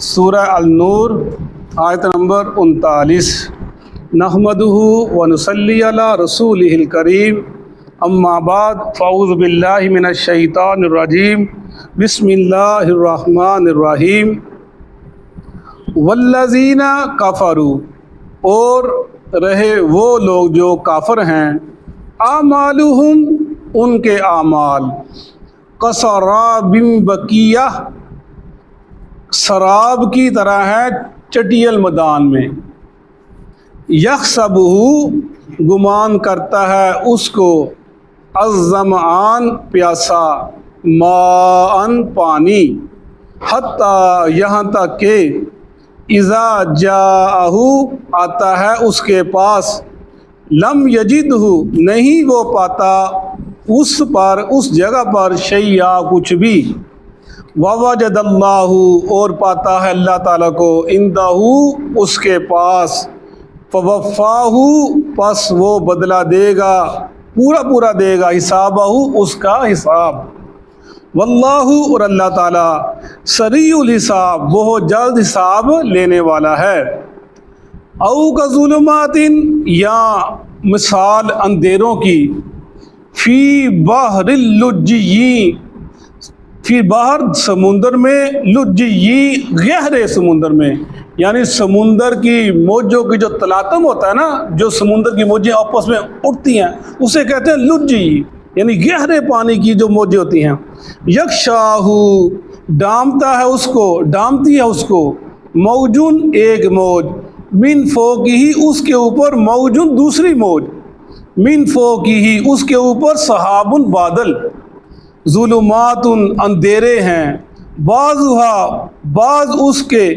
سورہ النور آیت نمبر 39۔ نحمدہ و نصلی علی رسولہ الکریم، اما بعد فاعوذ باللہ من الشیطان الرجیم، بسم اللہ الرحمن الرحیم۔ والذین کفروا، اور رہے وہ لوگ جو کافر ہیں، اعمالہم، ان کے اعمال، کسراب بقیہ، سراب کی طرح ہے چٹیل میدان میں، یحسبہ، گمان کرتا ہے اس کو، الظمآن، پیاسا، ماء، پانی، حتی، یہاں تک کہ، اذا جاءہ، آتا ہے اس کے پاس، لم یجدہ، نہیں وہ پاتا اس پر، اس جگہ پر، شیئا، کچھ بھی، ووجد اللہ، اور پاتا ہے اللہ تعالیٰ کو، عندہ، اس کے پاس، فوفاہ، پس وہ بدلہ دے گا، پورا دے گا، حسابہ، اس کا حساب، واللہ، اور اللہ تعالیٰ، سریع الحساب، بہت جلد حساب لینے والا ہے۔ او کظلمات، یا مثال اندھیروں کی، فی بحر اللجی، فی باہر سمندر میں، لجی، گہرے سمندر میں، یعنی سمندر کی موجوں کی جو تلاطم ہوتا ہے نا، جو سمندر کی موجیں آپس میں اٹھتی ہیں، اسے کہتے ہیں لجی، یعنی گہرے پانی کی جو موجیں ہوتی ہیں۔ یغشاہ، ڈامتا ہے اس کو، ڈامتی ہے اس کو، موجن، ایک موج، من فوقہ، اس کے اوپر، موجن، دوسری موج، من فوقہ، اس کے اوپر، سحاب، بادل، ظلمات، اندھیرے ہیں، بعضھا، بعض اس کے،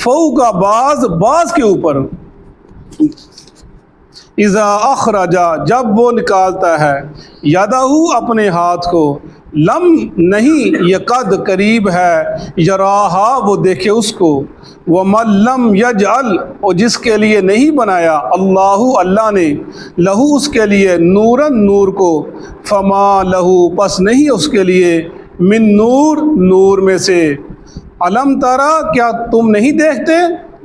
فوق، بعض کے اوپر، اذا اخرج، جب وہ نکالتا ہے، یدہ، اپنے ہاتھ کو، لم، نہیں، یقد، قریب ہے، یراہا، وہ دیکھے اس کو، ومن لم یجعل، اور جس کے لیے نہیں بنایا اللہ، اللہ نے، لہو، اس کے لیے، نوراً، نور کو، فما لہو، پس نہیں اس کے لیے، من نور، نور میں سے، علم ترا، کیا تم نہیں دیکھتے،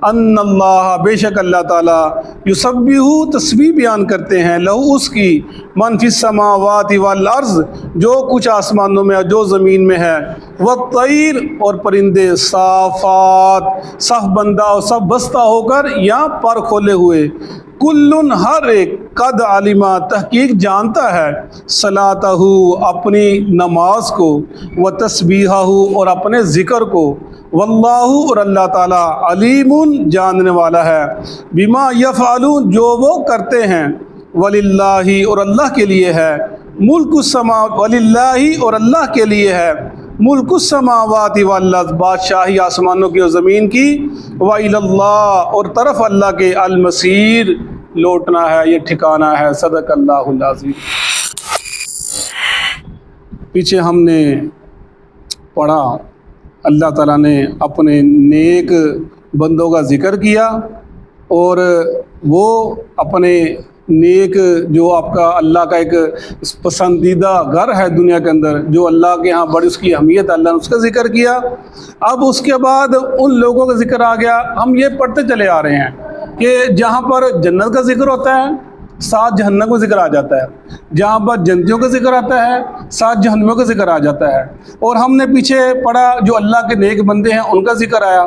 ان اللہ، بے شک اللہ تعالیٰ، یسبح، تسبیح بیان کرتے ہیں، لہو، اس کی، من فی السماوات والارض، جو کچھ آسمانوں میں اور جو زمین میں ہے، والطیر، اور پرندے، صافات، صف بندہ اور صف بستہ ہو کر یا پر کھولے ہوئے، کلن، ہر ایک، قد علما، تحقیق جانتا ہے، صلاتہ، اپنی نماز کو، و تسبیحہ، اور اپنے ذکر کو، واللہ، اور اللہ تعالیٰ، علیم، جاننے والا ہے، بما یفعلون، جو وہ کرتے ہیں، وللہ، اور اللہ کے لیے ہے، ملک السماوات، وللہ، اور اللہ کے لیے ہے، ملک السماوات والارض، بادشاہی آسمانوں کی اور زمین کی، وإلی اللہ، اور طرف اللہ کے، المصیر، لوٹنا ہے، یہ ٹھکانہ ہے۔ صدق اللہ العظیم۔ پیچھے ہم نے پڑھا، اللہ تعالیٰ نے اپنے نیک بندوں کا ذکر کیا، اور وہ اپنے نیک، جو آپ کا اللہ کا ایک پسندیدہ گھر ہے دنیا کے اندر، جو اللہ کے ہاں بڑی اس کی اہمیت، اللہ نے اس کا ذکر کیا۔ اب اس کے بعد ان لوگوں کا ذکر آ گیا، ہم یہ پڑھتے چلے آ رہے ہیں کہ جہاں پر جنت کا ذکر ہوتا ہے، ساتھ جہنم کا ذکر آ جاتا ہے، جہاں پر جنتیوں کا ذکر آتا ہے، ساتھ جہنمیوں کا ذکر آ جاتا ہے، اور ہم نے پیچھے پڑھا جو اللہ کے نیک بندے ہیں ان کا ذکر آیا۔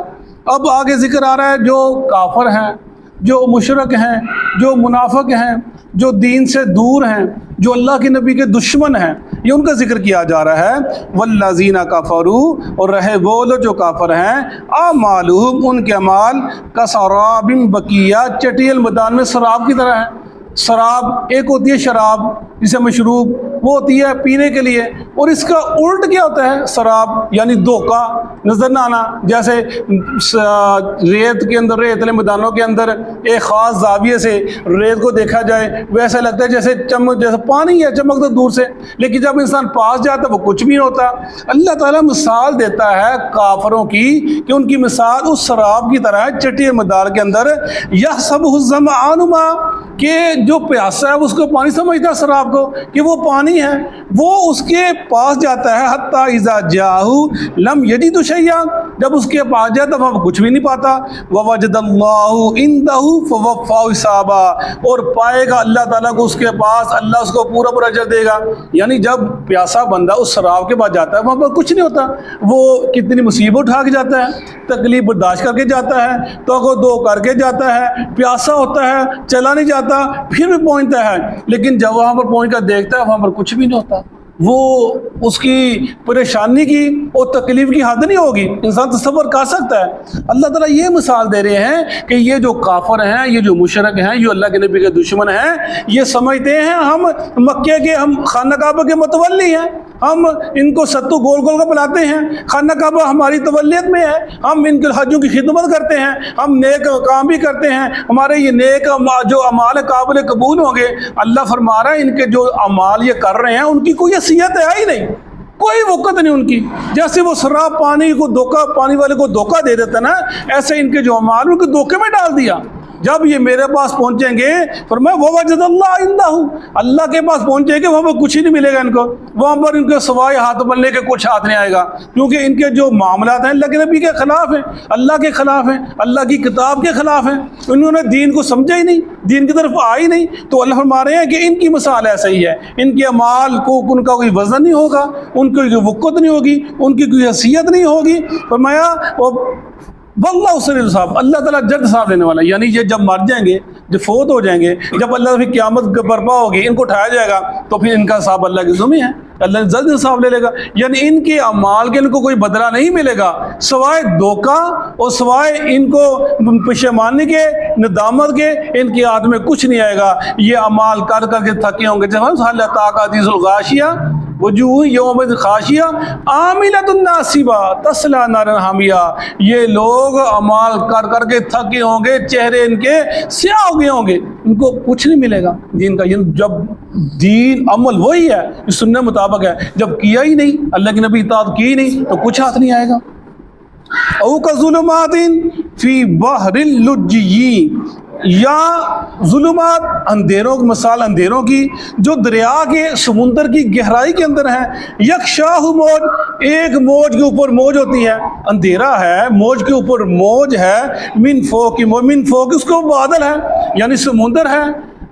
اب آگے ذکر آ رہا ہے جو کافر ہیں، جو مشرک ہیں، جو منافق ہیں، جو دین سے دور ہیں، جو اللہ کے نبی کے دشمن ہیں، یہ ان کا ذکر کیا جا رہا ہے۔ والذین کفروا، اور رہے وہ لوگ جو کافر ہیں، اعمالہم، ان کے اعمال، کسراب بقیہ، چٹیل میدان میں سراب کی طرح ہے۔ شراب، ایک ہوتی ہے شراب جسے مشروب، وہ ہوتی ہے پینے کے لیے، اور اس کا الٹ کیا ہوتا ہے، شراب، یعنی دھوکہ، نظر نہ آنا، جیسے ریت کے اندر، ریتلے میدانوں کے اندر ایک خاص زاویے سے ریت کو دیکھا جائے، ویسا لگتا ہے جیسے جیسے پانی ہے، چمکتا دور سے، لیکن جب انسان پاس جاتا ہے وہ کچھ بھی نہیں ہوتا۔ اللہ تعالیٰ مثال دیتا ہے کافروں کی کہ ان کی مثال اس شراب کی طرح ہے، چٹیل میدان کے اندر، یحسبہ الظمآن ماء، کہ جو پیاسا ہے اس کو پانی سمجھتا ہے، شراب کو، کہ وہ پانی پانی ہے وہ اس کے پاس جاتا ہے، حتیٰ اذا جاءہ لم یجد شیئا، جب اس کے پاس جاتا ہے وہاں کچھ بھی نہیں پاتا، ووجد اللہ عندہ فوفاہ حسابا، اور پائے گا اللہ تعالیٰ کو اس کے پاس، اللہ اس کو پورا پورا اجر دے گا۔ یعنی جب پیاسا بندہ اس سراب کے بعد جاتا ہے وہاں پر کچھ نہیں ہوتا، وہ کتنی مصیبت اٹھا کے جاتا ہے، تکلیف برداشت کر کے جاتا ہے، تو دو کر کے جاتا ہے، پیاسا ہوتا ہے، چلا نہیں جاتا، پھر بھی پہنچتا ہے، لیکن جب وہاں پر پہنچ کر دیکھتا ہے وہاں پر کچھ بھی نہیں ہوتا، وہ اس کی پریشانی کی اور تکلیف کی حد نہیں ہوگی، انسان تصور کر سکتا ہے۔ اللہ تعالیٰ یہ مثال دے رہے ہیں کہ یہ جو کافر ہیں، یہ جو مشرک ہیں، یہ اللہ کے نبی کے دشمن ہیں، یہ سمجھتے ہیں ہم مکے کے، ہم خانہ کعبہ کے متولی ہیں، ہم ان کو ستو گول گول کا بلاتے ہیں، خانہ کعبہ ہماری تولیت میں ہے، ہم ان کے حجوں کی خدمت کرتے ہیں، ہم نیک کام بھی کرتے ہیں، ہمارے یہ نیک جو اعمال قابل قبول ہوں گے۔ اللہ فرما رہا ہے ان کے جو اعمال یہ کر رہے ہیں ان کی کوئی حیثیت ہے ہی نہیں، کوئی وقت نہیں ان کی، جیسے وہ شراب پانی کو دھوکہ، پانی والے کو دھوکہ دے دیتا نا، ایسے ان کے جو اعمال ان کے دھوکے میں ڈال دیا۔ جب یہ میرے پاس پہنچیں گے فرمایا ووجد اللہ عندہ، اللہ کے پاس پہنچیں گے وہاں پر کچھ ہی نہیں ملے گا ان کو، وہاں پر ان کے سوائے ہاتھ بننے کے کچھ ہاتھ نہیں آئے گا، کیونکہ ان کے جو معاملات ہیں اللہ کے نبی کے خلاف ہیں، اللہ کے خلاف ہیں، اللہ کی کتاب کے خلاف ہیں، انہوں نے دین کو سمجھا ہی نہیں، دین کی طرف آئی نہیں، تو اللہ فرما رہے ہیں کہ ان کی مثال ایسا ہی ہے، ان کے اعمال کو ان کا کوئی وزن نہیں ہوگا، ان کی کوئی وقت نہیں ہوگی، ان کی کوئی حیثیت نہیں ہوگی۔ فرمایا واللہ سریع الحساب، اللہ تعالیٰ جلد حساب لینے والا ہے، یعنی یہ جب مر جائیں گے، جب فوت ہو جائیں گے، جب اللہ کی قیامت برپا ہوگی، ان کو اٹھایا جائے گا تو پھر ان کا حساب اللہ کی ذمہ ہے، اللہ جلد حساب لے لے گا، یعنی ان کے اعمال کے ان کو کوئی بدلہ نہیں ملے گا سوائے دھوکہ اور سوائے ان کو پشیمانی کے، ندامت کے، ان کے ہاتھ میں کچھ نہیں آئے گا، یہ اعمال کر کر کے تھکے ہوں گے۔ جب ہم حل اتاک حدیث الغاشیہ وجوہ یومئذ خاشیہ عاملۃ ناصبہ تصلی نارا حامیہ، یہ لوگ اعمال کر کر کے تھکے ہوں گے، چہرے ان کے سیاہ ہو گئے ہوں گے، ان کو کچھ نہیں ملے گا دین کا، جب دین عمل وہی ہے جو سننے مطابق ہے، جب کیا ہی نہیں، اللہ کی نبی اطاعت کی ہی نہیں تو کچھ ہاتھ نہیں آئے گا۔ او کظلمات فی بحر اللجی، یا ظلمات اندھیروں کی مثال، اندھیروں کی جو دریا کے سمندر کی گہرائی کے اندر ہے، یکشاہ موج، ایک موج کے اوپر موج ہوتی ہے، اندھیرا ہے، موج کے اوپر موج ہے، من فوق من فوق اس کو بادل ہے، یعنی سمندر ہے،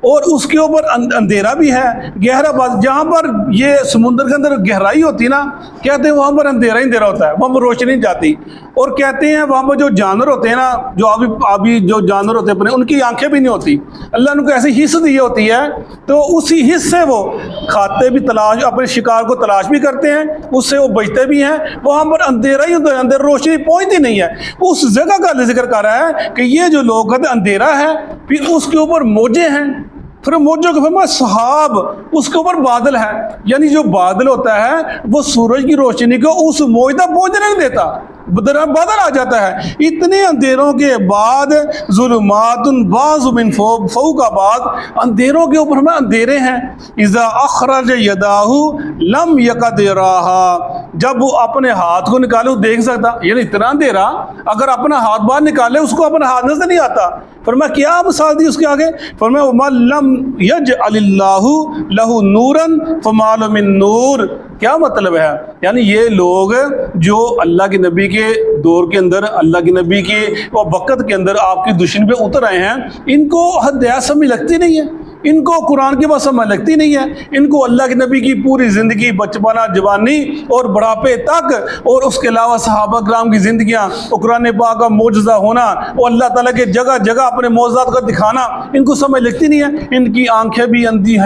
اور اس کے اوپر اندھیرا بھی ہے، گہرا بادل، جہاں پر یہ سمندر کے اندر گہرائی ہوتی نا، کہتے ہیں وہاں پر اندھیرا ہی اندھیرا ہوتا ہے، وہاں پر روشنی نہیں جاتی، اور کہتے ہیں وہاں پر جو جانور ہوتے ہیں نا، جو آبی جو جانور ہوتے ہیں ان کی آنکھیں بھی نہیں ہوتی، اللہ نے ان کو ایسی حص دی ہوتی ہے، تو اسی حص سے وہ کھاتے بھی، تلاش اپنے شکار کو تلاش بھی کرتے ہیں، اس سے وہ بچتے بھی ہیں، وہاں پر اندھیرا ہی اندر روشنی پہنچتی نہیں ہے۔ اس جگہ کا ذکر کر رہا ہے کہ یہ جو لوگ کہتے ہیں اندھیرا ہے، پھر اس کے اوپر موجیں ہیں، پھر موجوں کے فرمایا سحاب، اس کے اوپر بادل ہے، یعنی جو بادل ہوتا ہے وہ سورج کی روشنی کو اس موج تک پہنچنے نہیں دیتا، بادل آ جاتا ہے۔ اتنے اندھیروں کے بعد ظلمات بعض من فوق بعض، اندھیروں کے اوپر ہمیں اندھیرے ہیں، اذا اخرج یداہ لم یکد یراہا، جب وہ اپنے ہاتھ کو نکالے وہ دیکھ سکتا، یعنی اتنا اندھیرا، اگر اپنا ہاتھ باہر نکالے اس کو اپنا ہاتھ نظر نہیں آتا۔ فرمایا کیا مثال دی اس کے آگے؟ فرمایا وَمَن لَّمْ يَجْعَلِ اللَّهُ لَهُ نُورًا فَمَا لَهُ مِن نُور، کیا مطلب ہے؟ یعنی یہ لوگ جو اللہ کے نبی کے دور کے اندر، اللہ کے نبی کے وقت کے اندر آپ کی دشمنی پہ اتر آئے ہیں، ان کو حد سمجھ لگتی نہیں ہے، ان کو قرآن کی بات سمجھ لگتی نہیں ہے، ان کو اللہ کے نبی کی پوری زندگی، بچپنا، جوانی اور بڑھاپے تک، اور اس کے علاوہ صحابہ کرام کی زندگیاں، اور قرآن پاک کا معجزہ ہونا، اور اللہ تعالیٰ کے جگہ جگہ اپنے معجزات کا دکھانا، ان کو سمجھ لگتی نہیں ہے۔ ان کی آنکھیں بھی اندھی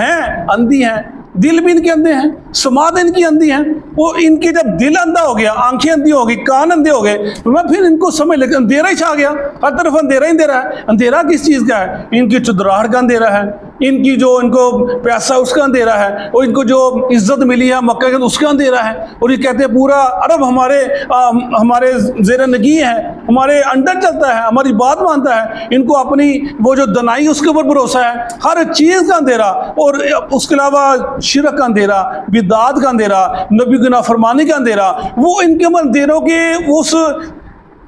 ہیں، دل بھی ان کے اندھے ہیں، سماعت ان کی اندھی ہیں، وہ ان کی جب دل اندھا ہو گیا، آنکھیں اندھی ہو گئی، کان اندھے ہو گئے، پھر ان کو سمجھ لگتا اندھیرا ہی چھا گیا، ہر طرف اندھیرا ہی اندھیرا ہے۔ اندھیرا کس چیز کا ہے؟ ان کی چدراہٹ کا اندھیرا ہے، ان کی جو ان کو پیسہ اس کا اندھیرا ہے، اور ان کو جو عزت ملی ہے مکہ کے اس کا اندھیرا ہے، اور یہ کہتے ہیں پورا عرب ہمارے زیر نگی ہے، ہمارے انڈر چلتا ہے، ہماری بات مانتا ہے، ان کو اپنی وہ جو دنائی اس کے اوپر بھروسہ ہے، ہر چیز کا اندھیرا، اور اس کے علاوہ شرک کا اندھیرا، بدعات کا اندھیرا، نبی کی نافرمانی کا اندھیرا، وہ ان کے اندھیروں کے اس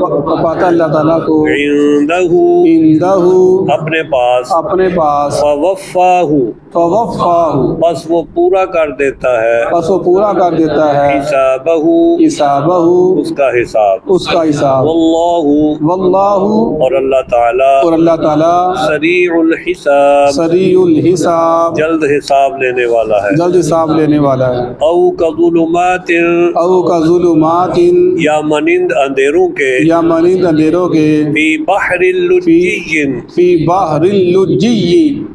پاتا اللہ تعالیٰ کو عندہ عندہ اپنے پاس اپنے پاس فوفاہ فوفاہ بس وہ پورا کر دیتا ہے بس وہ پورا کر دیتا ہے حسابہ حسابہ اس کا حساب اس کا حساب واللہ واللہ اور اللہ تعالی اور اللہ تعالیٰ سریع الحساب سریع الحساب جلد حساب لینے والا ہے جلد حساب لینے والا ہے او کظلمات او کا ظلمات یا مانند اندھیروں کے یا مانند اندھیروں کے فی بحر اللجی فی بحر اللجی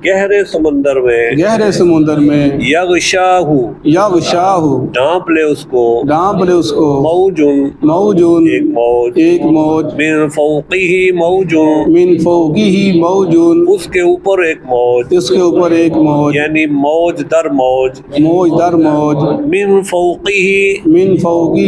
گہرے سمندر میں گہرے سمندر میں یغشاہ یغشاہ ڈھانپ لے اس کو ڈانپ لے اس کو موج موجون ایک موج ایک موج من فوقہ موج من فوقہ موجون اس کے اوپر ایک موج اس کے اوپر ایک موج یعنی موج در موج موج در موج من فوقہ من فوقہ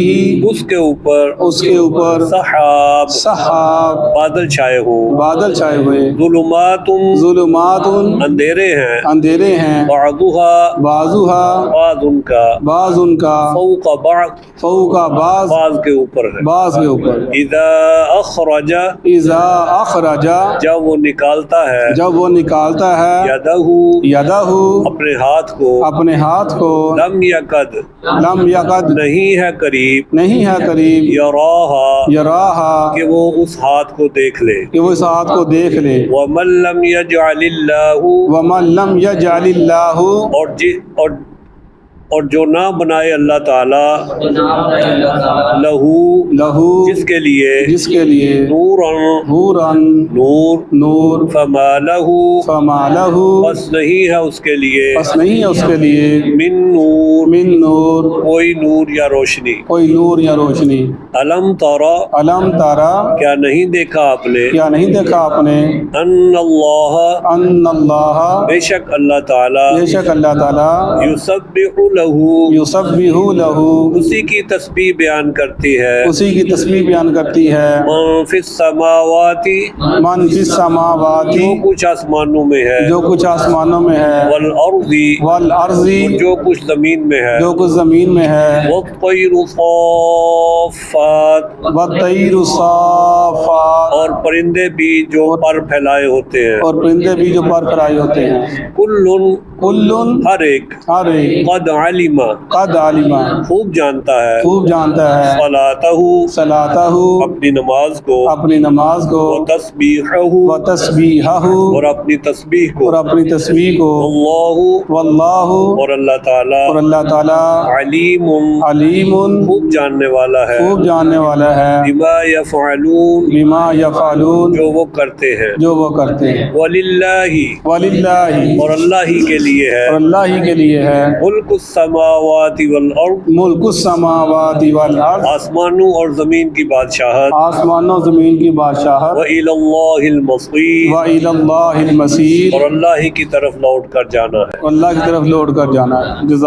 اس کے اوپر اس کے اوپر سحاب سحاب بادل چھائے ہوں بادل چھائے ہوئے ظلمات ظلمات اندھیرے ہیں اندھیرے ہیں بعضها بازوہا بعض ان کا بعض ان کا فوق بعض فوق بعض بعض کے اوپر ہے بعض کے اوپر اذا اخرج اذا اخرج جب وہ نکالتا ہے جب وہ نکالتا ہے یدہ یدہ اپنے ہاتھ کو اپنے ہاتھ کو لم یکد لم یقد نہیں ہے قریب نہیں ہے قریب یراہا یراہا کہ وہ اس ہاتھ کو دیکھ لے کہ وہ اس ہاتھ کو دیکھ لے ومن لم یجعل اللہ ومن لم یجعل اللہ اور جو نہ بنائے اللہ تعالی لہو لہو جس کے لیے نورا نورن نور نور فما لہو فما لہو بس نہیں ہے اس کے لیے بس نہیں ہے اس کے لیے من نور من نور کوئی نور یا روشنی کوئی نور یا روشنی علم ترا علم تارا کیا نہیں دیکھا آپ نے کیا نہیں دیکھا آپ نے ان اللہ ان اللہ بے شک اللہ تعالی بے شک اللہ تعالیٰ یسبح لہو یسبح لہو اسی کی تسبیح بیان کرتی ہے اسی کی تسبیح بیان کرتی ہے من فی السماوات من فی السماوات جو کچھ آسمانوں میں ہے جو کچھ آسمانوں میں ہے والارض والارض جو کچھ زمین میں ہے جو کچھ زمین میں ہے والطیر صافات والطیر الصافات اور پرندے بھی جو پر پھیلائے ہوتے ہیں اور پرندے بھی جو پر پرائے ہوتے ہیں کل کل ہر ایک ہر ایک قد علم قد علم خوب جانتا ہے خوب جانتا ہے صلاتہ صلاتہ اپنی نماز کو اپنی نماز کو وتسبیحہ و تسبیحہ اور اپنی تسبیح کو اور اپنی تسبیح کو اللہ واللہ اور اللہ تعالی اور اللہ تعالیٰ علیم علیم خوب جاننے والا ہے خوب جاننے والا ہے بما یفعلون بما یفعلون جو وہ کرتے ہیں جو وہ کرتے ہیں وللہ وللہ اور اللہ ہی کے لیے ہے اور اللہ ہی کے لیے ہے ملک السماوات والارض ملک السماوات والارض آسمانوں اور زمین کی بادشاہت آسمانوں زمین کی بادشاہت وإلی اللہ المصیر وإلی اللہ المصیر اور اللہ ہی کی طرف لوٹ کر جانا ہے اللہ کی طرف لوٹ کر جانا ہے جزاک